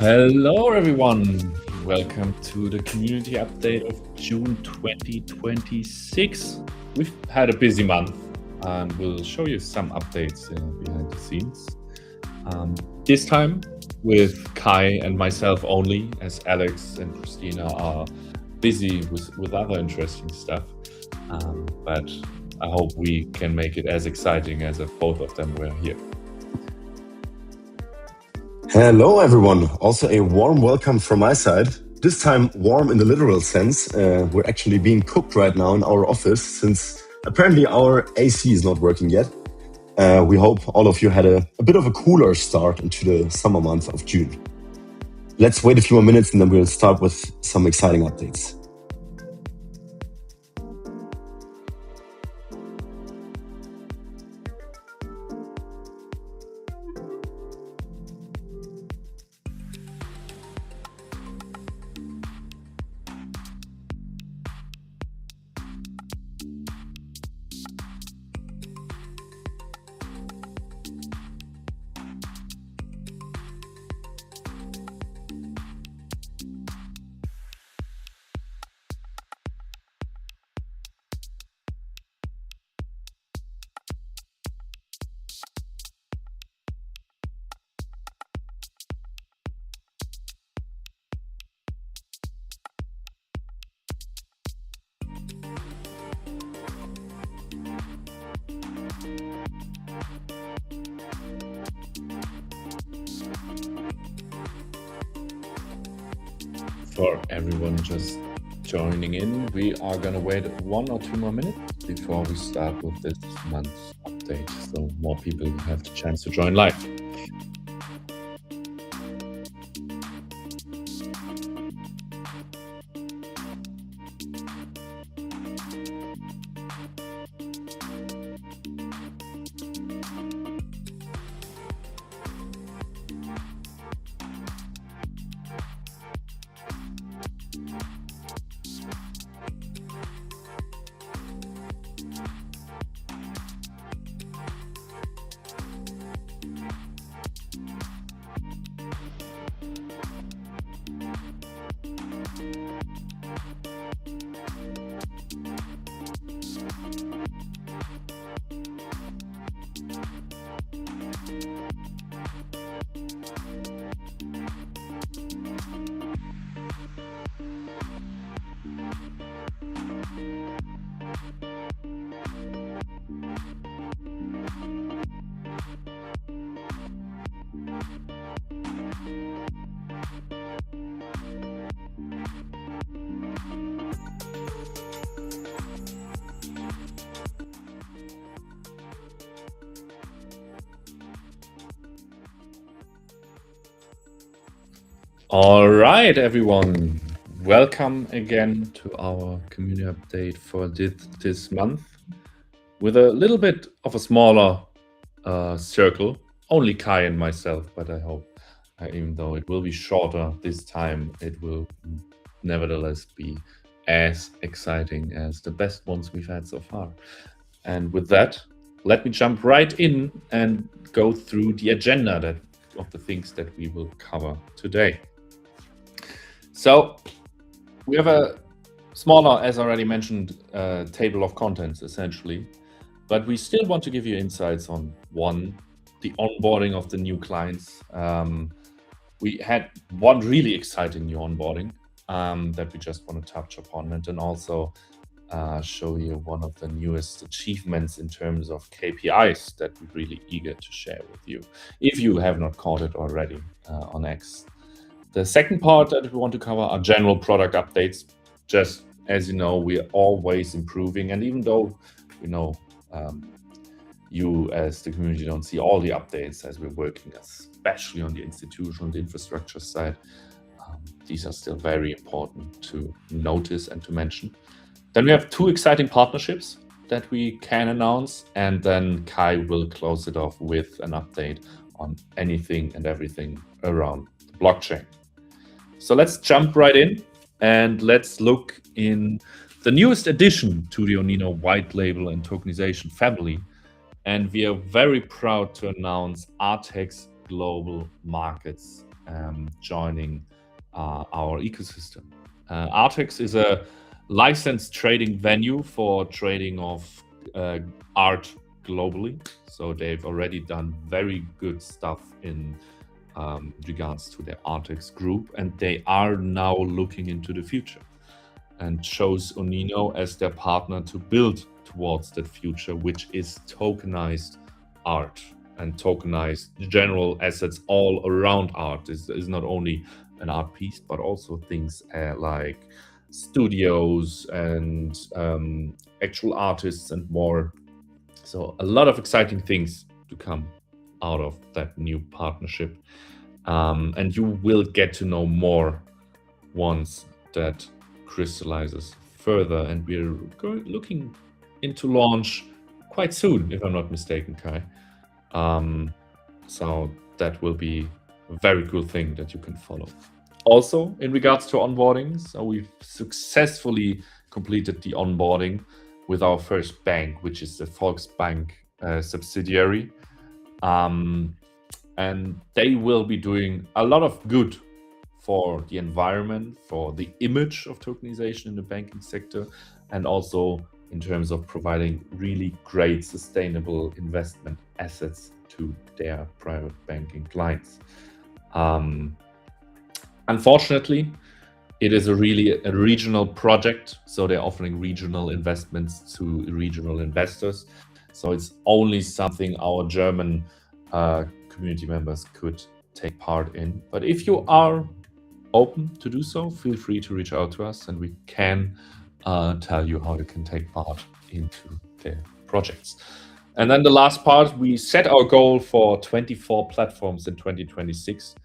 Hello, everyone. Welcome to the community update of June 2026. We've had a busy month and we'll show you some updates behind the scenes. This time with Kai and myself only, as Alex and Christina are busy with other interesting stuff. But I hope we can make it as exciting as if both of them were here. Hello, everyone. Also, a warm welcome from my side. This time, warm in the literal sense. We're actually being cooked right now in our office since apparently our AC is not working yet. We hope all of you had a bit of a cooler start into the summer month of June. Let's wait a few more minutes and then we'll start with some exciting updates. For everyone just joining in, we are going to wait 1 or 2 more minutes before we start with this month's update, so more people have the chance to join live. All right, everyone. Welcome again to our community update for this month with a little bit of a smaller circle, only Kai and myself, but I hope even though it will be shorter this time, it will nevertheless be as exciting as the best ones we've had so far. And with that, let me jump right in and go through the agenda of the things that we will cover today. So we have a smaller, as already mentioned, table of contents essentially, but we still want to give you insights on one, the onboarding of the new clients. We had one really exciting new onboarding that we just want to touch upon, and then also show you one of the newest achievements in terms of KPIs that we're really eager to share with you, if you have not caught it already on X. The second part that we want to cover are general product updates. Just as you know, we are always improving, and even though we know you as the community don't see all the updates as we're working, especially on the institutional and infrastructure side, these are still very important to notice and to mention. Then we have 2 exciting partnerships that we can announce, and then Kai will close it off with an update on anything and everything around the blockchain. So let's jump right in and let's look in the newest addition to the ONINO white label and tokenization family. And we are very proud to announce Artex global markets joining our ecosystem. Artex is a licensed trading venue for trading of art globally. So they've already done very good stuff in regards to their Artex group, and they are now looking into the future and chose ONINO as their partner to build towards that future, which is tokenized art and tokenized general assets all around art. This is not only an art piece, but also things like studios and actual artists and more. So a lot of exciting things to come out of that new partnership. And you will get to know more once that crystallizes further. And we're looking into launch quite soon, if I'm not mistaken, Kai. So that will be a very cool thing that you can follow. Also, in regards to onboarding, so we've successfully completed the onboarding with our first bank, which is the Volksbank subsidiary. And they will be doing a lot of good for the environment, for the image of tokenization in the banking sector, and also in terms of providing really great sustainable investment assets to their private banking clients. Unfortunately, it is a regional project, so they're offering regional investments to regional investors. So it's only something our German community members could take part in. But if you are open to do so, feel free to reach out to us, and we can tell you how you can take part into their projects. And then the last part, we set our goal for 24 platforms in 2026.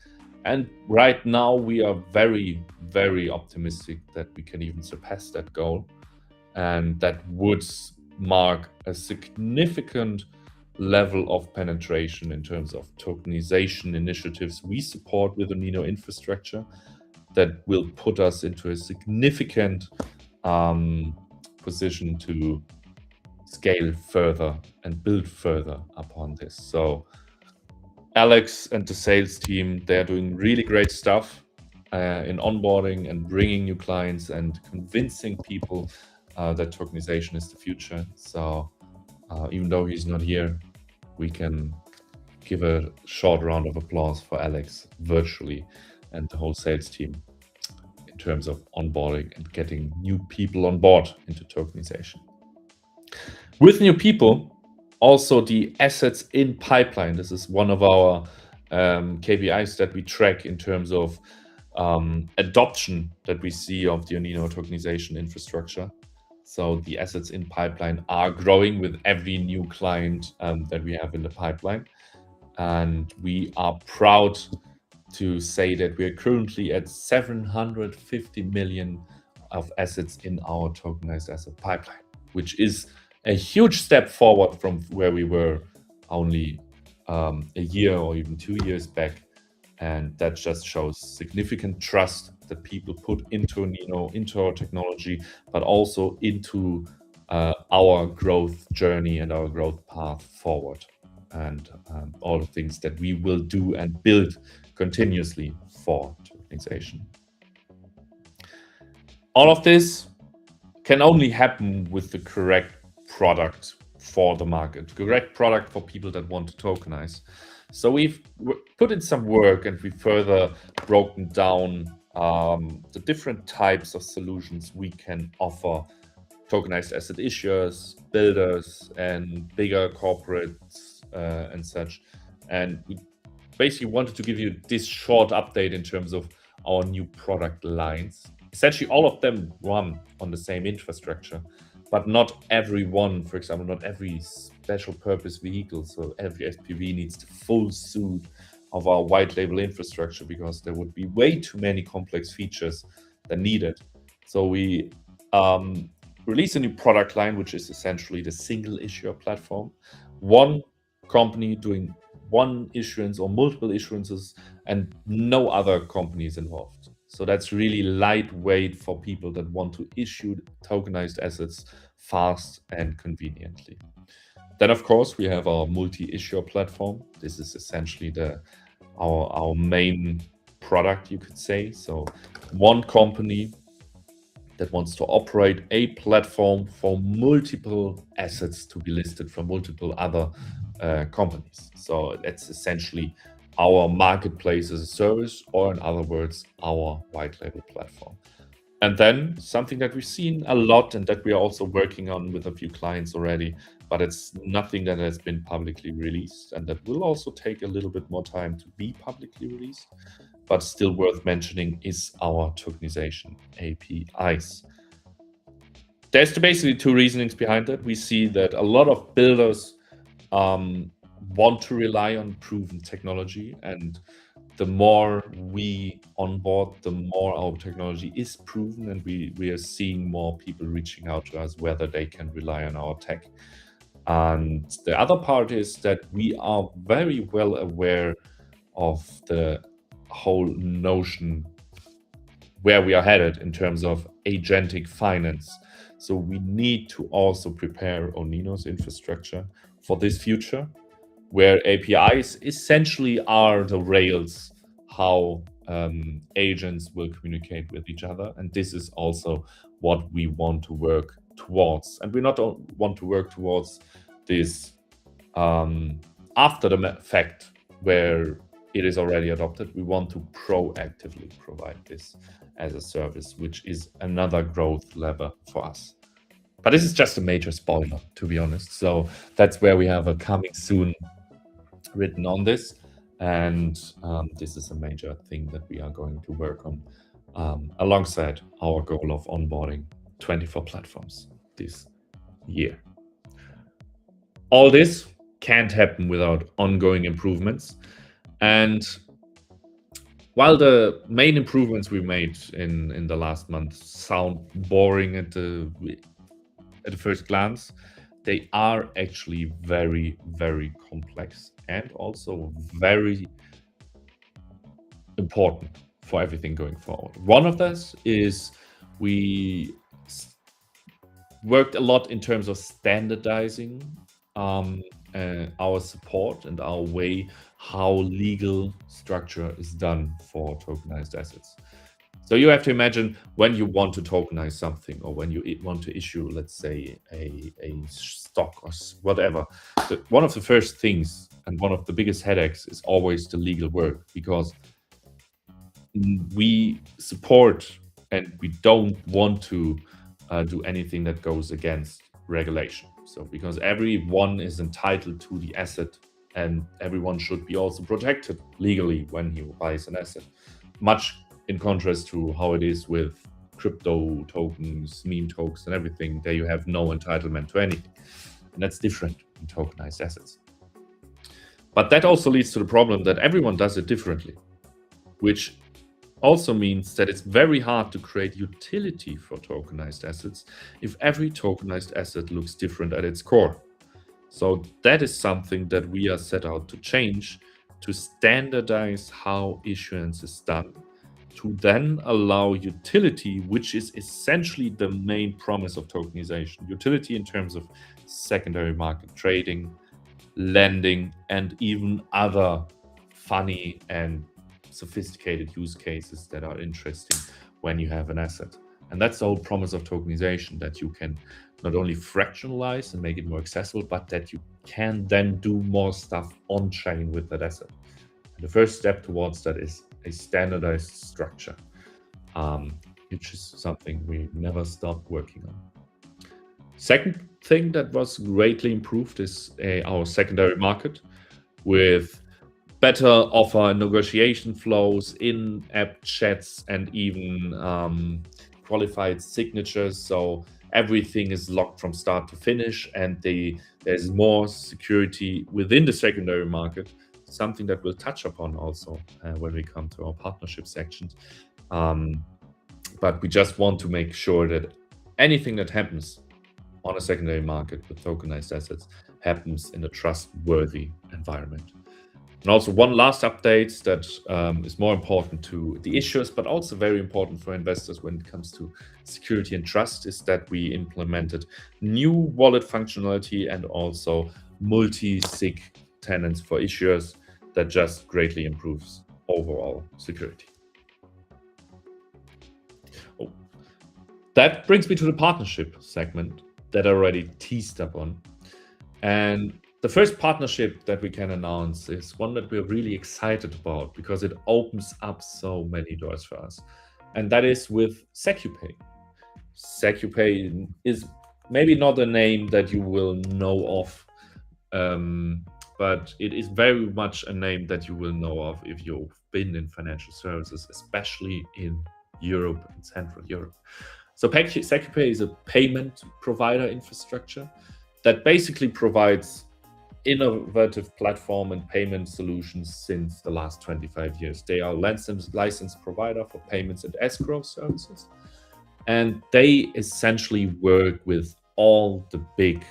And right now we are very, very optimistic that we can even surpass that goal. And that would mark a significant level of penetration in terms of tokenization initiatives we support with ONINO infrastructure that will put us into a significant position to scale further and build further upon this. So Alex and the sales team, they're doing really great stuff in onboarding and bringing new clients and convincing people that tokenization is the future. So even though he's not here, we can give a short round of applause for Alex virtually and the whole sales team in terms of onboarding and getting new people on board into tokenization. With new people, also the assets in pipeline. This is one of our KPIs that we track in terms of adoption that we see of the ONINO tokenization infrastructure. So the assets in pipeline are growing with every new client that we have in the pipeline. And we are proud to say that we are currently at 750 million of assets in our tokenized asset pipeline, which is a huge step forward from where we were only a year or even 2 years back. And that just shows significant trust that people put into ONINO, into our technology, but also into our growth journey and our growth path forward, and all the things that we will do and build continuously for tokenization. All of this can only happen with the correct product for the market, correct product for people that want to tokenize. So we've put in some work and we further broken down the different types of solutions we can offer tokenized asset issuers, builders, and bigger corporates and such. And we basically wanted to give you this short update in terms of our new product lines. Essentially, all of them run on the same infrastructure, but not every one, for example, not every special purpose vehicle. So every SPV needs the full suite of our white label infrastructure because there would be way too many complex features than needed. So we release a new product line, which is essentially the single issuer platform. One company doing one issuance or multiple issuances and no other companies involved. So that's really lightweight for people that want to issue tokenized assets fast and conveniently. Then, of course, we have our multi-issuer platform. This is essentially the our main product, you could say. So one company that wants to operate a platform for multiple assets to be listed from multiple other companies. So that's essentially our marketplace as a service, or in other words, our white label platform. And then something that we've seen a lot and that we are also working on with a few clients already, but it's nothing that has been publicly released, and that will also take a little bit more time to be publicly released, but still worth mentioning, is our tokenization APIs. There's basically two reasonings behind that. We see that a lot of builders want to rely on proven technology, and the more we onboard, the more our technology is proven, and we are seeing more people reaching out to us whether they can rely on our tech. And the other part is that we are very well aware of the whole notion where we are headed in terms of agentic finance. So we need to also prepare ONINO's infrastructure for this future, where APIs essentially are the rails how agents will communicate with each other. And this is also what we want to work towards. And we not want to work towards this after the fact where it is already adopted. We want to proactively provide this as a service, which is another growth lever for us. But this is just a major spoiler, to be honest. So that's where we have a coming soon written on this. And this is a major thing that we are going to work on alongside our goal of onboarding 24 platforms this year. All this can't happen without ongoing improvements. And while the main improvements we made in the last month sound boring at the first glance, they are actually very, very complex and also very important for everything going forward. One of those is we worked a lot in terms of standardizing our support and our way how legal structure is done for tokenized assets. So you have to imagine when you want to tokenize something, or when you want to issue, let's say, a stock or whatever, one of the first things and one of the biggest headaches is always the legal work, because we support and we don't want to do anything that goes against regulation. So because everyone is entitled to the asset, and everyone should be also protected legally when he buys an asset, much in contrast to how it is with crypto tokens, meme tokens, and everything. There you have no entitlement to anything, and that's different in tokenized assets. But that also leads to the problem that everyone does it differently, which also means that it's very hard to create utility for tokenized assets if every tokenized asset looks different at its core. So that is something that we are set out to change, to standardize how issuance is done, to then allow utility, which is essentially the main promise of tokenization. Utility in terms of secondary market trading, lending, and even other funny and sophisticated use cases that are interesting when you have an asset. And that's the whole promise of tokenization, that you can not only fractionalize and make it more accessible, but that you can then do more stuff on chain with that asset. And the first step towards that is a standardized structure, which is something we never stopped working on. Second thing that was greatly improved is our secondary market, with better offer and negotiation flows, in-app chats, and even qualified signatures. So everything is locked from start to finish, and there's more security within the secondary market, something that we'll touch upon also when we come to our partnership sections. But we just want to make sure that anything that happens on a secondary market with tokenized assets happens in a trustworthy environment. And also one last update that is more important to the issuers, but also very important for investors when it comes to security and trust, is that we implemented new wallet functionality and also multi-sig tenants for issuers. that just greatly improves overall security. Oh. That brings me to the partnership segment that I already teased upon. And the first partnership that we can announce is one that we're really excited about because it opens up so many doors for us. And that is with SecuPay. SecuPay is maybe not a name that you will know of, but it is very much a name that you will know of if you've been in financial services, especially in Europe and Central Europe. So SecuPay is a payment provider infrastructure that basically provides innovative platform and payment solutions since the last 25 years. They are licensed provider for payments and escrow services. And they essentially work with all the big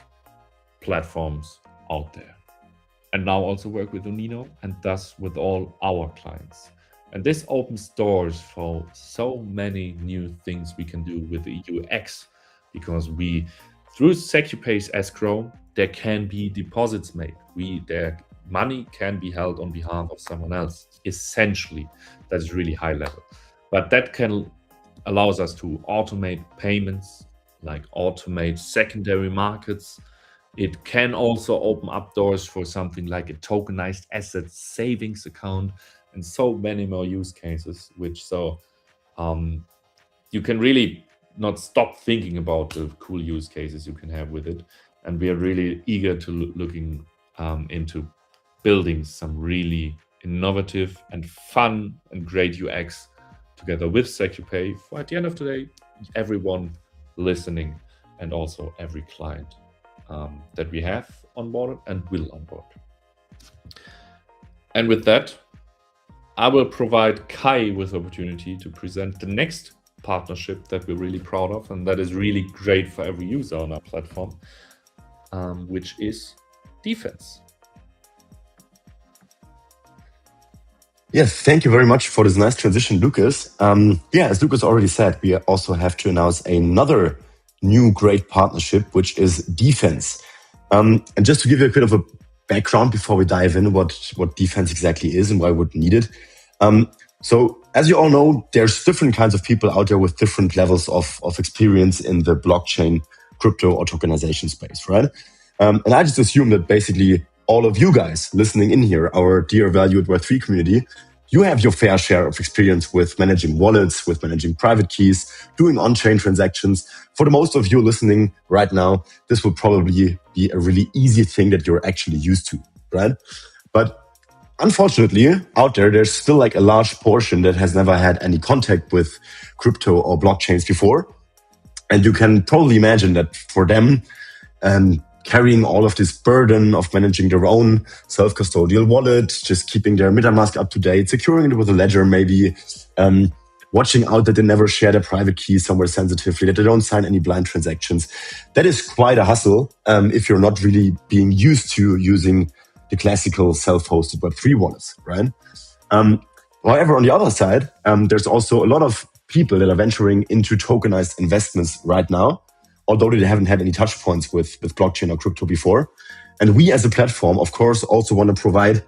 platforms out there. And now also work with ONINO and thus with all our clients. And this opens doors for so many new things we can do with the UX, because through SecuPay's escrow, there can be deposits made. Their money can be held on behalf of someone else. Essentially, that's really high level. But that allows us to automate payments, like automate secondary markets. It can also open up doors for something like a tokenized asset savings account and so many more use cases, you can really not stop thinking about the cool use cases you can have with it. And we are really eager to looking into building some really innovative and fun and great UX together with SecuPay for, at the end of the day, everyone listening and also every client that we have on board and will onboard. And with that, I will provide Kai with the opportunity to present the next partnership that we're really proud of, and that is really great for every user on our platform, which is defense. Yes, thank you very much for this nice transition, Lucas. As Lucas already said, we also have to announce another new great partnership, which is defense. And just to give you a bit of a background before we dive in what defense exactly is and why we would need it. So as you all know, there's different kinds of people out there with different levels of experience in the blockchain, crypto or tokenization space, right? And I just assume that basically all of you guys listening in here, our dear valued Web3 community, you have your fair share of experience with managing wallets, with managing private keys, doing on-chain transactions. For the most of you listening right now, this will probably be a really easy thing that you're actually used to, right? But unfortunately, out there's still like a large portion that has never had any contact with crypto or blockchains before. And you can probably imagine that for them, carrying all of this burden of managing their own self-custodial wallet, just keeping their MetaMask up to date, securing it with a ledger maybe, watching out that they never share their private keys somewhere sensitively, that they don't sign any blind transactions. That is quite a hustle if you're not really being used to using the classical self-hosted Web3 wallets, right? However, on the other side, there's also a lot of people that are venturing into tokenized investments right now, although they haven't had any touch points with blockchain or crypto before. And we as a platform, of course, also want to provide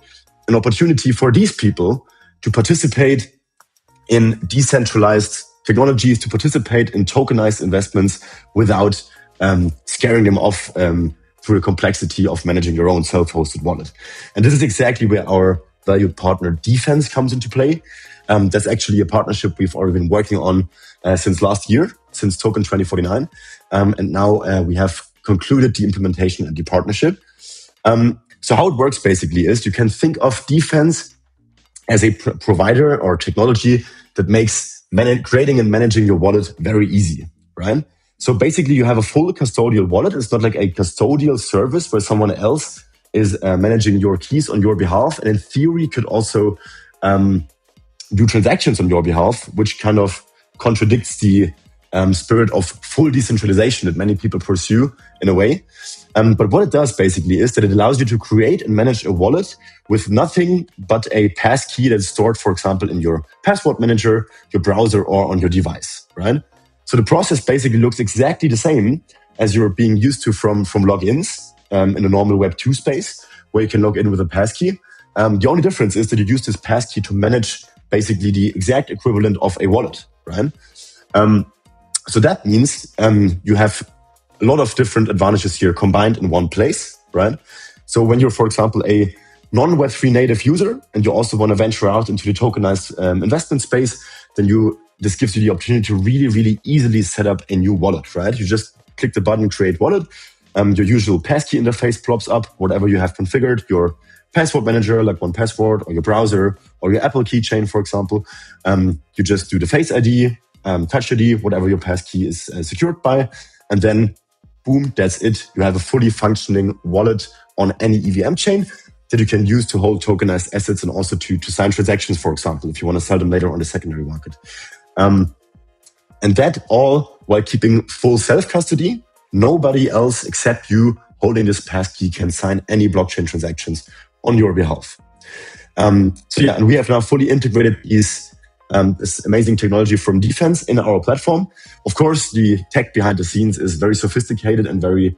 an opportunity for these people to participate in decentralized technologies, to participate in tokenized investments without scaring them off through the complexity of managing your own self-hosted wallet. And this is exactly where our valued partner Defense comes into play. That's actually a partnership we've already been working on since last year, since Token 2049. And now we have concluded the implementation and the partnership. So how it works basically is you can think of Defense as a provider or technology that makes creating and managing your wallet very easy, right? So basically you have a full custodial wallet. It's not like a custodial service where someone else is managing your keys on your behalf. And in theory could also do transactions on your behalf, which kind of contradicts the spirit of full decentralization that many people pursue in a way. But what it does basically is that it allows you to create and manage a wallet with nothing but a passkey that's stored, for example, in your password manager, your browser, or on your device, right? So the process basically looks exactly the same as you're being used to from logins in a normal Web2 space, where you can log in with a passkey. The only difference is that you use this passkey to manage basically the exact equivalent of a wallet, right? So that means you have a lot of different advantages here combined in one place, right? So when you're, for example, a non-Web3 native user and you also want to venture out into the tokenized investment space, then this gives you the opportunity to really, really easily set up a new wallet, right? You just click the button, create wallet. Your usual passkey interface plops up, whatever you have configured, your password manager like 1Password or your browser or your Apple keychain, for example. You just do the Face ID, Touch ID, whatever your passkey is secured by. And then, boom, that's it. You have a fully functioning wallet on any EVM chain that you can use to hold tokenized assets and also to sign transactions, for example, if you want to sell them later on the secondary market. And that all while keeping full self-custody. Nobody else except you holding this passkey can sign any blockchain transactions on your behalf. And we have now fully integrated this amazing technology from Defense in our platform. Of course, the tech behind the scenes is very sophisticated and very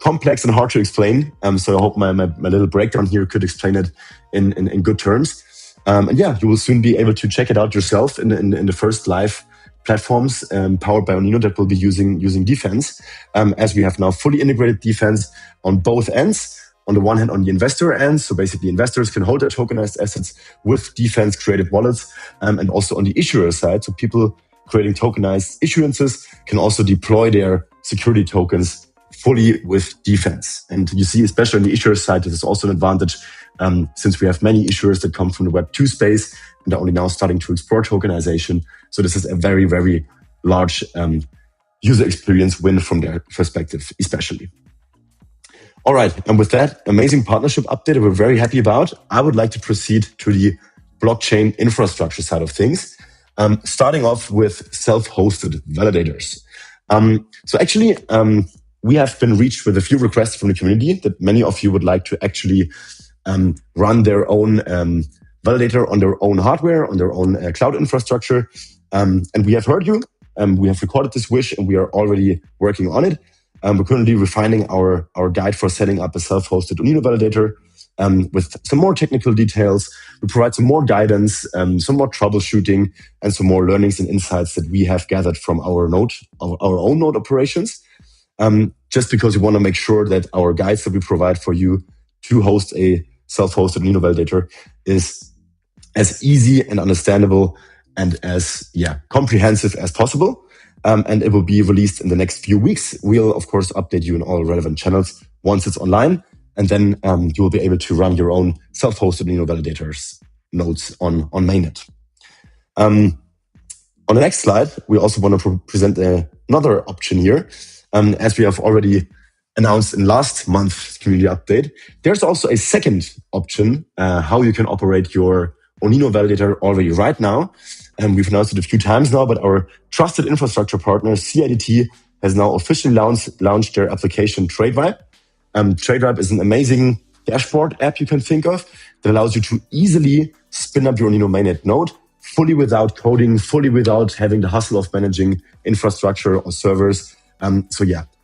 complex and hard to explain. So I hope my little breakdown here could explain it in good terms. You will soon be able to check it out yourself in the first live platforms powered by ONINO that will be using Defense, as we have now fully integrated Defense on both ends. On the one hand, on the investor end, so basically investors can hold their tokenized assets with Defense created wallets, and also on the issuer side, so people creating tokenized issuances can also deploy their security tokens fully with Defense. And you see, especially on the issuer side, this is also an advantage since we have many issuers that come from the Web2 space and are only now starting to explore tokenization. So this is a very, very large user experience win from their perspective, especially. All right, and with that amazing partnership update that we're very happy about, I would like to proceed to the blockchain infrastructure side of things, starting off with self-hosted validators. We have been reached with a few requests from the community that many of you would like to actually run their own validator on their own hardware, on their own cloud infrastructure. And we have heard you. We have recorded this wish and we are already working on it. We're currently refining our guide for setting up a self-hosted ONINO validator with some more technical details. We provide some more guidance, some more troubleshooting, and some more learnings and insights that we have gathered from our own node operations. Just because we want to make sure that our guides that we provide for you to host a self-hosted ONINO validator is as easy and understandable and as comprehensive as possible. And it will be released in the next few weeks. We'll, of course, update you in all relevant channels once it's online. And then you will be able to run your own self-hosted ONINO validators nodes on mainnet. On the next slide, we also want to present another option here. As we have already announced in last month's community update, there's also a second option how you can operate your ONINO validator already right now. And we've announced it a few times now, but our trusted infrastructure partner, CIDT, has now officially launched their application TradeVibe. TradeVibe is an amazing dashboard app you can think of that allows you to easily spin up your ONINO mainnet node, fully without coding, fully without having the hustle of managing infrastructure or servers.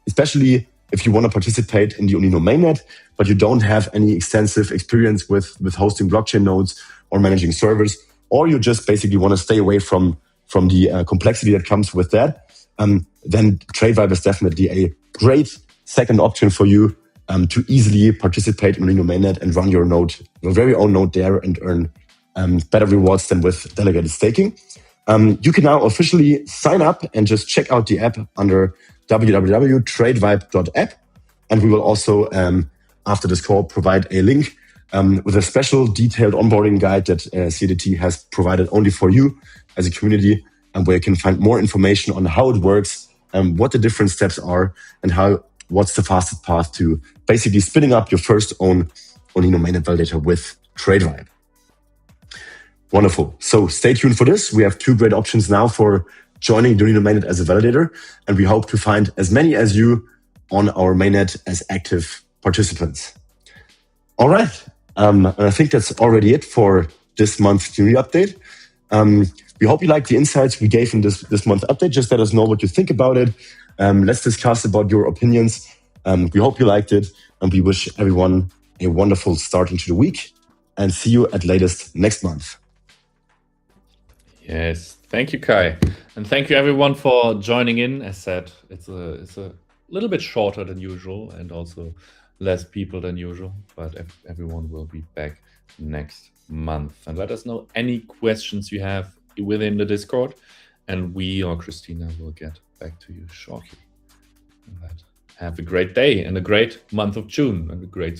Especially if you want to participate in the ONINO mainnet, but you don't have any extensive experience with hosting blockchain nodes or managing servers, or you just basically want to stay away from the complexity that comes with that, then TradeVibe is definitely a great second option for you to easily participate in ONINO mainnet and run your very own node there and earn better rewards than with delegated staking. You can now officially sign up and just check out the app under www.tradevibe.app. And we will also, after this call, provide a link with a special detailed onboarding guide that CIDT has provided only for you as a community, and where you can find more information on how it works, what the different steps are, and what's the fastest path to basically spinning up your first own ONINO mainnet validator with TradeVibe. Wonderful. So stay tuned for this. We have two great options now for joining the ONINO mainnet as a validator, and we hope to find as many as you on our mainnet as active participants. All right. And I think that's already it for this month's community update. We hope you like the insights we gave in this month's update. Just let us know what you think about it. Let's discuss about your opinions. We hope you liked it, and we wish everyone a wonderful start into the week. and see you at latest next month. Yes, thank you, Kai, and thank you everyone for joining in. As said, it's a little bit shorter than usual, and also less people than usual, but everyone will be back next month. And let us know any questions you have within the Discord, and we or Christina will get back to you shortly. Have a great day and a great month of June and a great